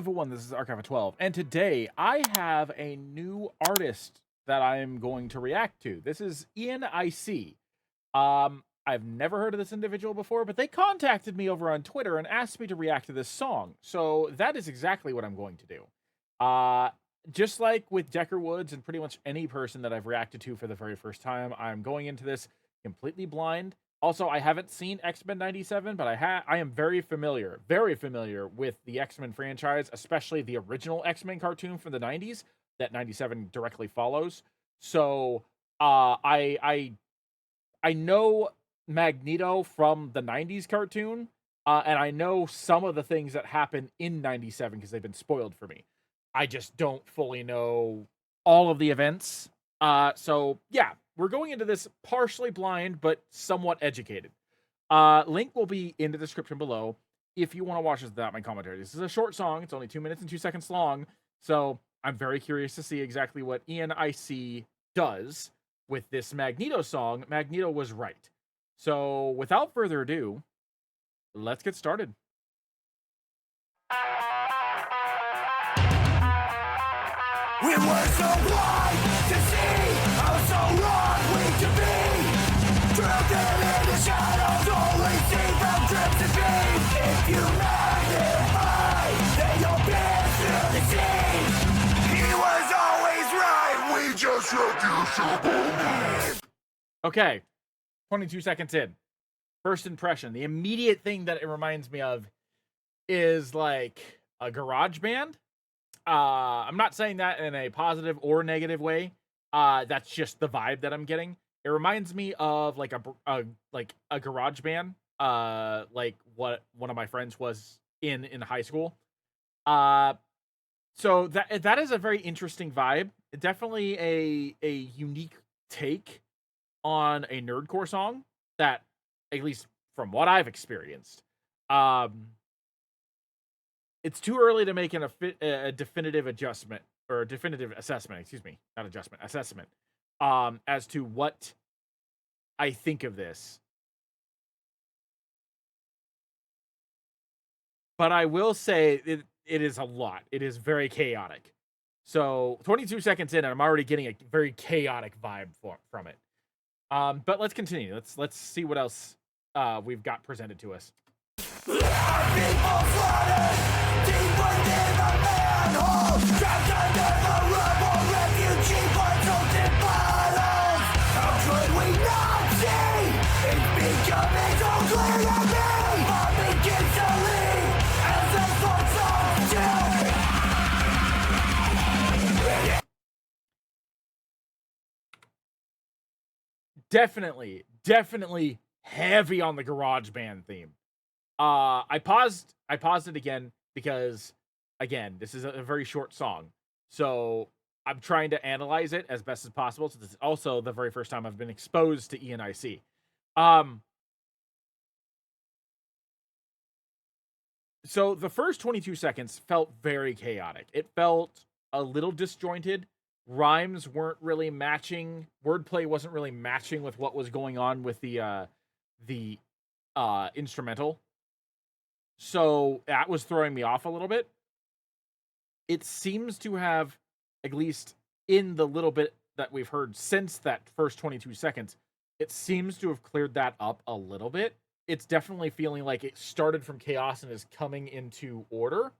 level 1, this is Archive of 12, and today I have a new artist that I am going to react to. This is I-Cee. I've never heard of this individual before, but they contacted me over on Twitter and asked me to react to this song. So that is exactly what I'm going to do. Just like with Decker Woods and pretty much any person that I've reacted to for the very first time, I'm going into this completely blind. Also, I haven't seen X-Men 97, but I am very familiar with the X-Men franchise, especially the original X-Men cartoon from the 90s that 97 directly follows. So, I know Magneto from the 90s cartoon, and I know some of the things that happen in 97 because they've been spoiled for me. I just don't fully know all of the events. So yeah, we're going into this partially blind, but somewhat educated. Link will be in the description below if you want to watch this without my commentary. This is a short song. It's only 2 minutes and 2 seconds long. So I'm very curious to see exactly what I-Cee does with this Magneto song. Magneto was right. So without further ado, let's get started. We were so blind to see how so wrong we could be. Drifting in the shadows, only see from drips and beams. If you magnify, then you'll pierce through the seams. He was always right, we just refused to believe. Okay, 22 seconds in. First impression. The immediate thing that it reminds me of is like a garage band. I'm not saying that in a positive or negative way. That's just the vibe that I'm getting. It reminds me of like a garage band, like what one of my friends was in high school. So that is a very interesting vibe. Definitely a unique take on a nerdcore song that, at least from what I've experienced, it's too early to make a definitive adjustment or a definitive assessment, excuse me, not adjustment, assessment, as to what I think of this. But I will say it is a lot. It is very chaotic. So 22 seconds in, and I'm already getting a very chaotic vibe from it. But let's continue. Let's see what else we've got presented to us. People flooded deep within the manhole, trapped under the rubble, refugee puzzles and bottles. How could we not see? It's becoming so clear to me. I begin to leave as the thoughts of Definitely heavy on the garage band theme. I paused it again because, again, this is a very short song. So I'm trying to analyze it as best as possible. So this is also the very first time I've been exposed to I-Cee. So the first 22 seconds felt very chaotic. It felt a little disjointed. Rhymes weren't really matching. Wordplay wasn't really matching with what was going on with the instrumental. So that was throwing me off a little bit. It seems to have, at least in the little bit that we've heard since that first 22 seconds, it seems to have cleared that up a little bit. It's definitely feeling like it started from chaos and is coming into order,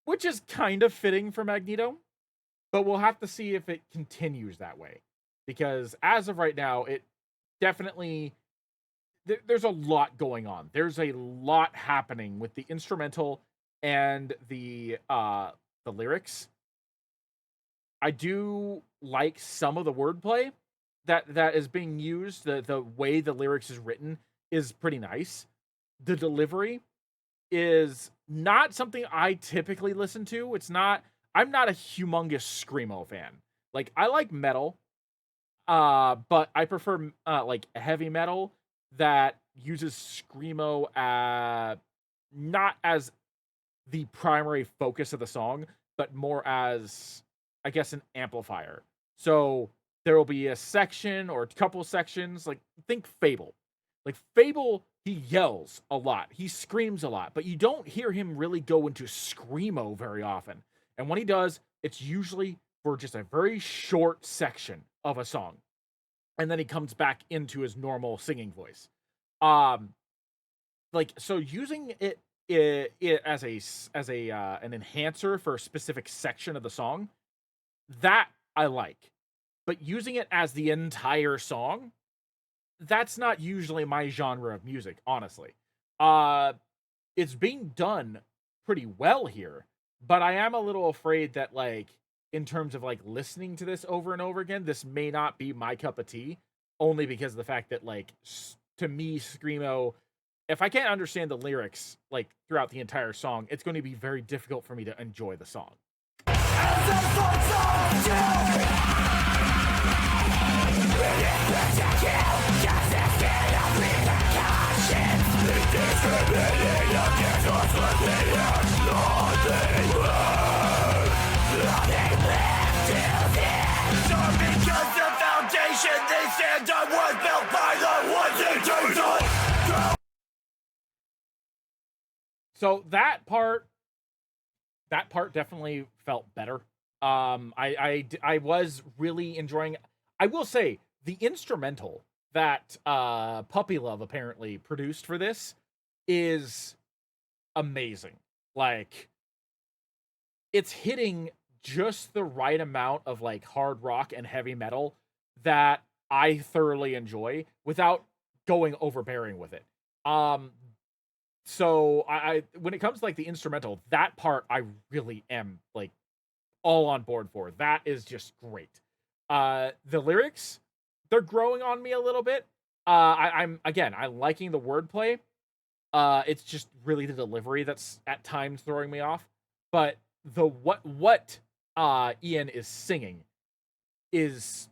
which is kind of fitting for Magneto, but we'll have to see if it continues that way, because as of right now, it definitely, there's a lot going on. There's a lot happening with the instrumental and the lyrics. I do like some of the wordplay that is being used. The way the lyrics is written is pretty nice. The delivery is not something I typically listen to. I'm not a humongous screamo fan. Like, I like metal, but I prefer like heavy metal that uses screamo not as the primary focus of the song, but more as, I guess, an amplifier. So there will be a section or a couple sections, like, think Fable. Like, Fable he yells a lot, he screams a lot, but you don't hear him really go into screamo very often. And when he does, it's usually for just a very short section of a song. And then he comes back into his normal singing voice. Um like so using it as a an enhancer for a specific section of the song, that I like. But using it as the entire song, that's not usually my genre of music, honestly. Uh it's being done pretty well here, but I am a little afraid that like in terms of like listening to this over and over again, this may not be my cup of tea, only because of the fact that like to me screamo, if I can't understand the lyrics like throughout the entire song, it's going to be very difficult for me to enjoy the song. Because the foundation they stand on was built by the ones who turned on. So that part definitely felt better. I was really enjoying. I will say the instrumental that Puppy Love apparently produced for this is amazing. Like it's hitting just the right amount of like hard rock and heavy metal that I thoroughly enjoy without going overbearing with it. Um so I when it comes to like the instrumental, that part I really am like all on board for. That is just great. The lyrics, they're growing on me a little bit. I'm liking the wordplay. It's just really the delivery that's at times throwing me off. But the what Ian is singing is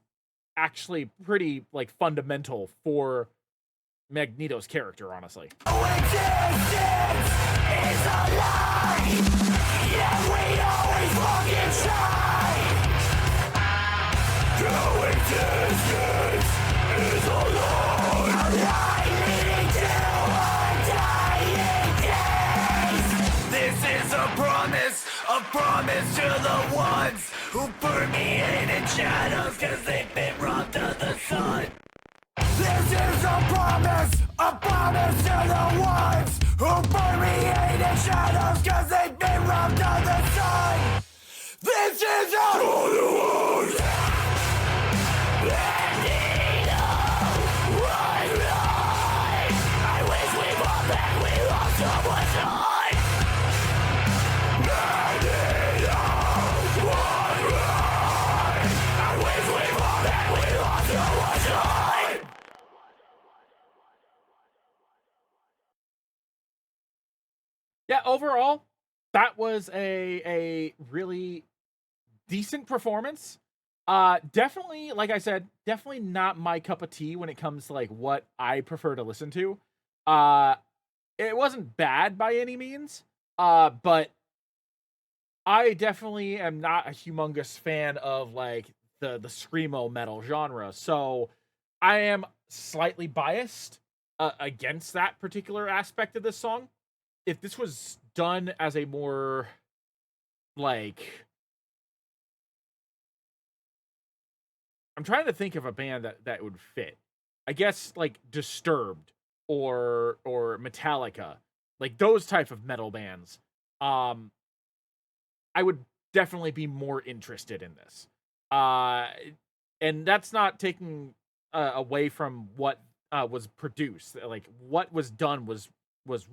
actually pretty like fundamental for Magneto's character, honestly. Existence is a lie, yet we always fucking try. Coexistence is a lie, leading to undying days. This is a promise to the ones who burn me in shadows, cause they've been robbed of the sun. This is a promise to the ones who burn me in shadows, cause they've been robbed of the sun. This is a to the ones. Magneto, run. I wish we fought back, we lost so much time. Magneto, run. I wish we fought back, we lost so much time. Yeah, overall, that was a really decent performance. Definitely, like I said, definitely not my cup of tea when it comes to like what I prefer to listen to. Uh it wasn't bad by any means. But I definitely am not a humongous fan of like the screamo metal genre. So I am slightly biased against that particular aspect of this song. If this was done as a more like I'm trying to think of a band that would fit. I guess like Disturbed or Metallica, like those type of metal bands. Um, I would definitely be more interested in this. Uh, and that's not taking away from what was produced. Like what was done was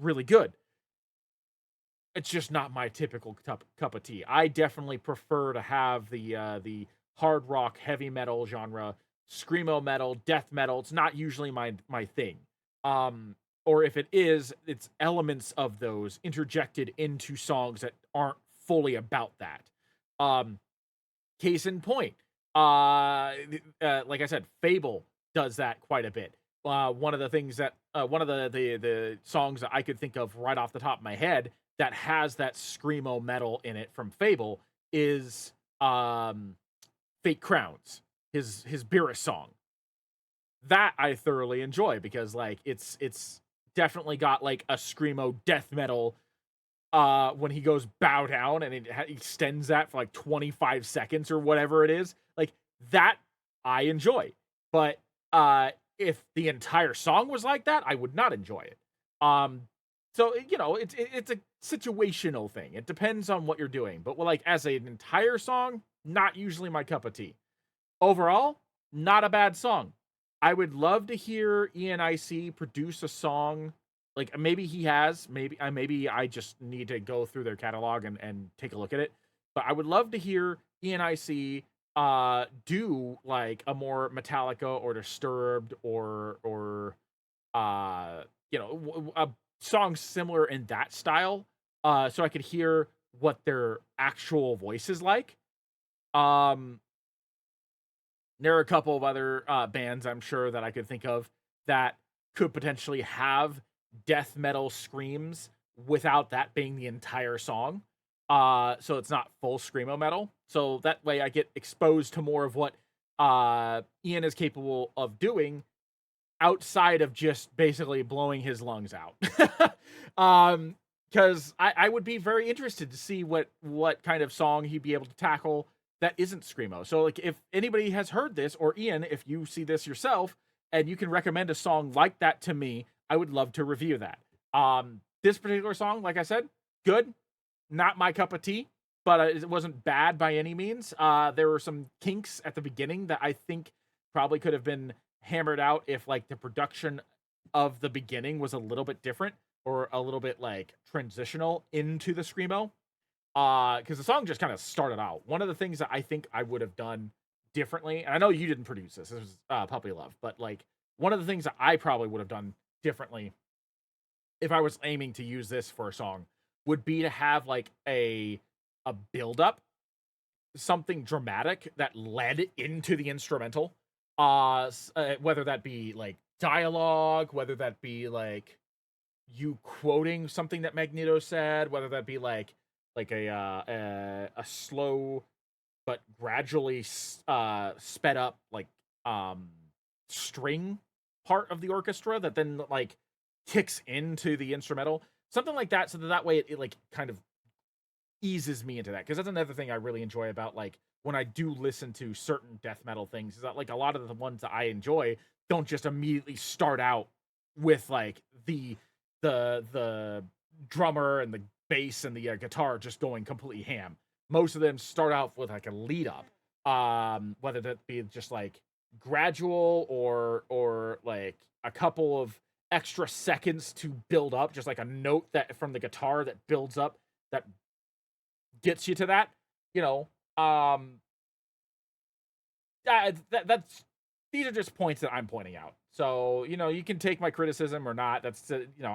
really good. It's just not my typical cup of tea. I definitely prefer to have the hard rock, heavy metal genre, screamo metal, death metal. It's not usually my thing. Or if it is, it's elements of those interjected into songs that aren't fully about that. Um, Case in point, like I said, Fable does that quite a bit. One of the things that one of the songs that I could think of right off the top of my head that has that screamo metal in it from Fable is Fake Crowns, his Beerus song. That I thoroughly enjoy because like it's definitely got like a screamo death metal when he goes bow down and it extends that for like 25 seconds or whatever it is. Like that I enjoy. But if the entire song was like that, I would not enjoy it. Um so you know, it's a situational thing. It depends on what you're doing. But like as an entire song, not usually my cup of tea. Overall, not a bad song. I would love to hear I-Cee produce a song. Like maybe he has, maybe I just need to go through their catalog and take a look at it. But I would love to hear I-Cee do like a more Metallica or Disturbed or you know, a song similar in that style, so I could hear what their actual voice is like. Um there are a couple of other bands I'm sure that I could think of that could potentially have death metal screams without that being the entire song. So it's not full screamo metal. So that way I get exposed to more of what Ian is capable of doing outside of just basically blowing his lungs out. Because I would be very interested to see what kind of song he'd be able to tackle that isn't screamo. So like if anybody has heard this, or Ian, if you see this yourself and you can recommend a song like that to me, I would love to review that. This particular song, like I said, good, not my cup of tea, but it wasn't bad by any means. There were some kinks at the beginning that I think probably could have been hammered out if like the production of the beginning was a little bit different or a little bit like transitional into the screamo. Because the song just kind of started out. One of the things that I think I would have done differently, and I know you didn't produce this. This was Puppy Love, but like one of the things that I probably would have done differently if I was aiming to use this for a song would be to have like a build up, something dramatic that led into the instrumental. Whether that be like dialogue, whether that be like you quoting something that Magneto said, whether that be like a slow but gradually sped up like string part of the orchestra that then like kicks into the instrumental, something like that, so that way it like kind of eases me into that, because that's another thing I really enjoy about like when I do listen to certain death metal things is that like a lot of the ones that I enjoy don't just immediately start out with like the drummer and the bass and the guitar just going completely ham. Most of them start out with like a lead up, whether that be just like gradual or like a couple of extra seconds to build up, just like a note that from the guitar that builds up that gets you to that, you know. That's these are just points that I'm pointing out. So, you know, you can take my criticism or not. That's you know,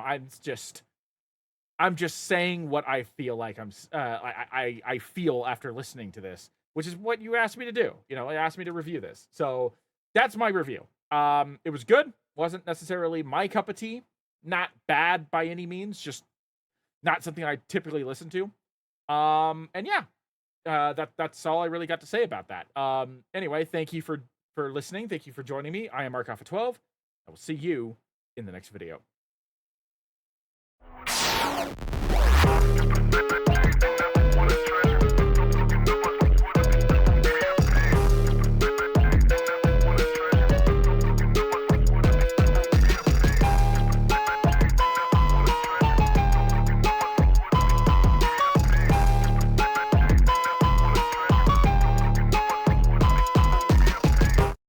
I'm just saying what I feel like I feel after listening to this, which is what you asked me to do. You know, you asked me to review this. So, that's my review. It was good. Wasn't necessarily my cup of tea. Not bad by any means, just not something I typically listen to. And yeah, that's all I really got to say about that. Anyway, thank you for listening. Thank you for joining me. I am Markoff12. I will see you in the next video.